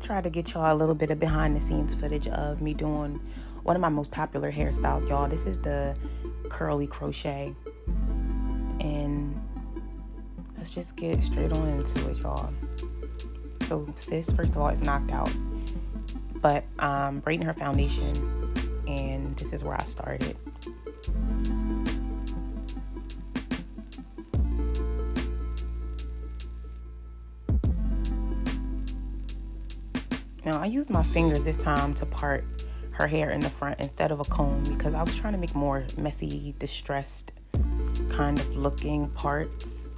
try to get y'all a little bit of behind the scenes footage of me doing one of my most popular hairstyles, y'all. This is the curly crochet, and let's just get straight on into it, y'all. So sis, first of all, is knocked out, but braiding her foundation, and this is where I started. Now I used my fingers this time to part her hair in the front instead of a comb because I was trying to make more messy, distressed kind of looking parts.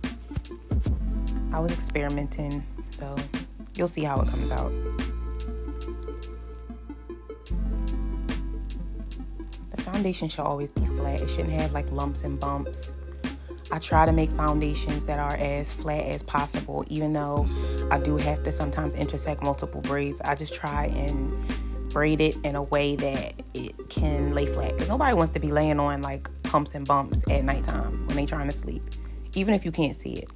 I was experimenting, so you'll see how it comes out. The foundation should always be flat. It shouldn't have like lumps and bumps. I try to make foundations that are as flat as possible, even though I do have to sometimes intersect multiple braids. I just try and braid it in a way that it can lay flat, because nobody wants to be laying on like humps and bumps at nighttime when they're trying to sleep, even if you can't see it.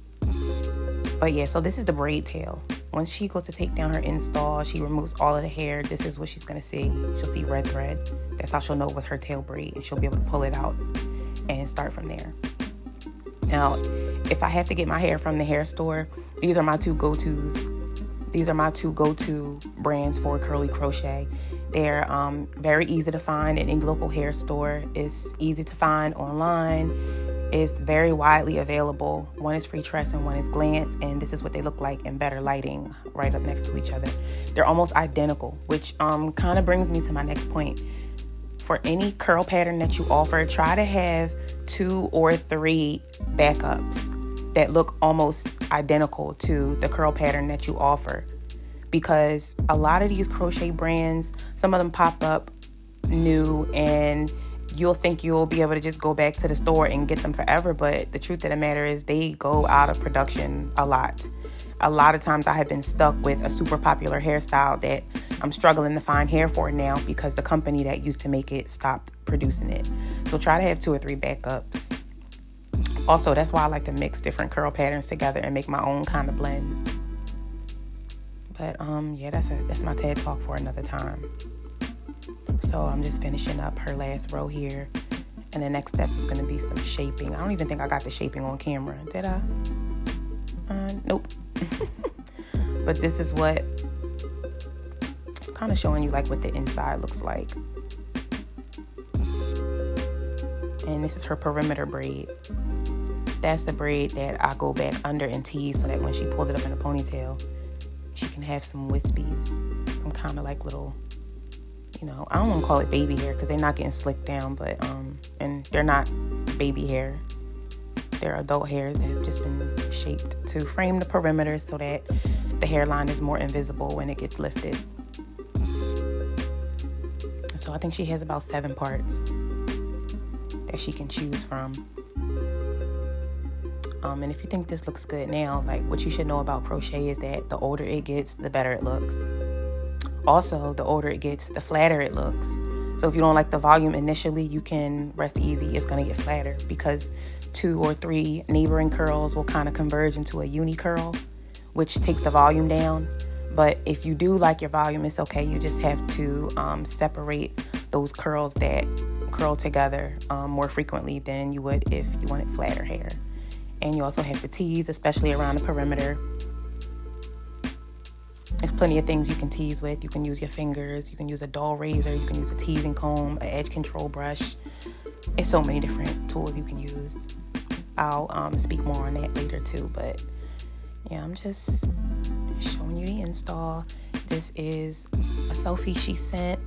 But yeah, so this is the braid tail. Once she goes to take down her install, she removes all of the hair. This is what she's gonna see. She'll see red thread. That's how she'll know it was her tail braid, and she'll be able to pull it out and start from there. Now, if I have to get my hair from the hair store, these are my two go-tos. These are my two go-to brands for curly crochet. They're very easy to find in any local hair store. It's easy to find online. It's very widely available. One is Freetress and one is Glance, and this is what they look like in better lighting right up next to each other. They're almost identical, which kind of brings me to my next point. For any curl pattern that you offer, try to have 2 or 3 backups that look almost identical to the curl pattern that you offer, because a lot of these crochet brands, some of them pop up new and you'll think you'll be able to just go back to the store and get them forever, but the truth of the matter is they go out of production a lot. A lot of times I have been stuck with a super popular hairstyle that I'm struggling to find hair for now because the company that used to make it stopped producing it. So try to have 2 or 3 backups. Also, that's why I like to mix different curl patterns together and make my own kind of blends. But yeah, that's my TED talk for another time. So I'm just finishing up her last row here, and the next step is going to be some shaping. I don't even think I got the shaping on camera, did I? Nope. But this is what I'm kind of showing you, like what the inside looks like. And this is her perimeter braid. That's the braid that I go back under and tease so that when she pulls it up in a ponytail, she can have some wispies, some kind of like little, you know, I don't want to call it baby hair because they're not getting slicked down, but and they're not baby hair. They're adult hairs that have just been shaped to frame the perimeter so that the hairline is more invisible when it gets lifted. So I think she has about 7 parts that she can choose from. And if you think this looks good now, like what you should know about crochet is that the older it gets, the better it looks. Also, the older it gets, the flatter it looks. So if you don't like the volume initially, you can rest easy. It's going to get flatter because 2 or 3 neighboring curls will kind of converge into a uni curl, which takes the volume down. But if you do like your volume, it's okay. You just have to separate those curls that curl together more frequently than you would if you wanted flatter hair. And you also have to tease, especially around the perimeter. There's plenty of things you can tease with. You can use your fingers, you can use a dull razor, you can use a teasing comb, an edge control brush. It's so many different tools you can use. I'll speak more on that later too, but yeah, I'm just showing you the install. This is a selfie she sent.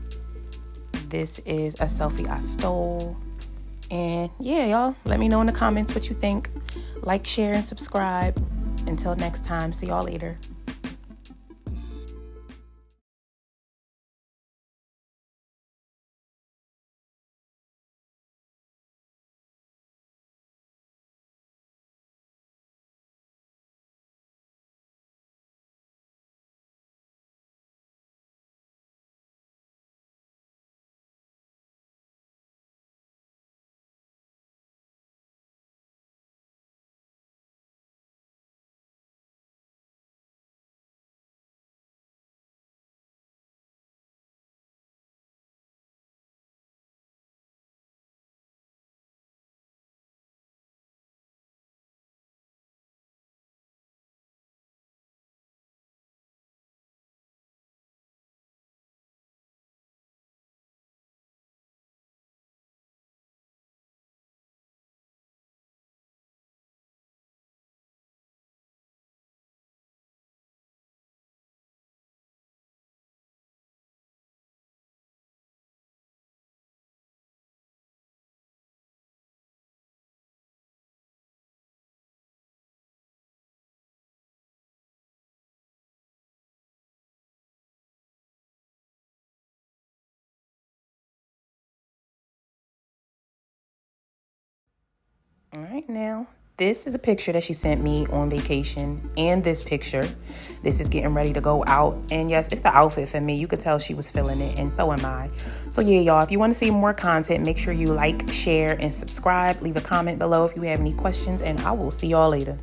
This is a selfie I stole. And yeah, y'all, let me know in the comments what you think. Like, share, and subscribe. Until next time, see y'all later. right, now this is a picture that she sent me on vacation, and this picture, this is getting ready to go out. And yes, it's the outfit for me. You could tell she was feeling it, and so am I. So yeah, y'all, if you want to see more content, make sure you like, share, and subscribe. Leave a comment below if you have any questions, and I will see y'all later.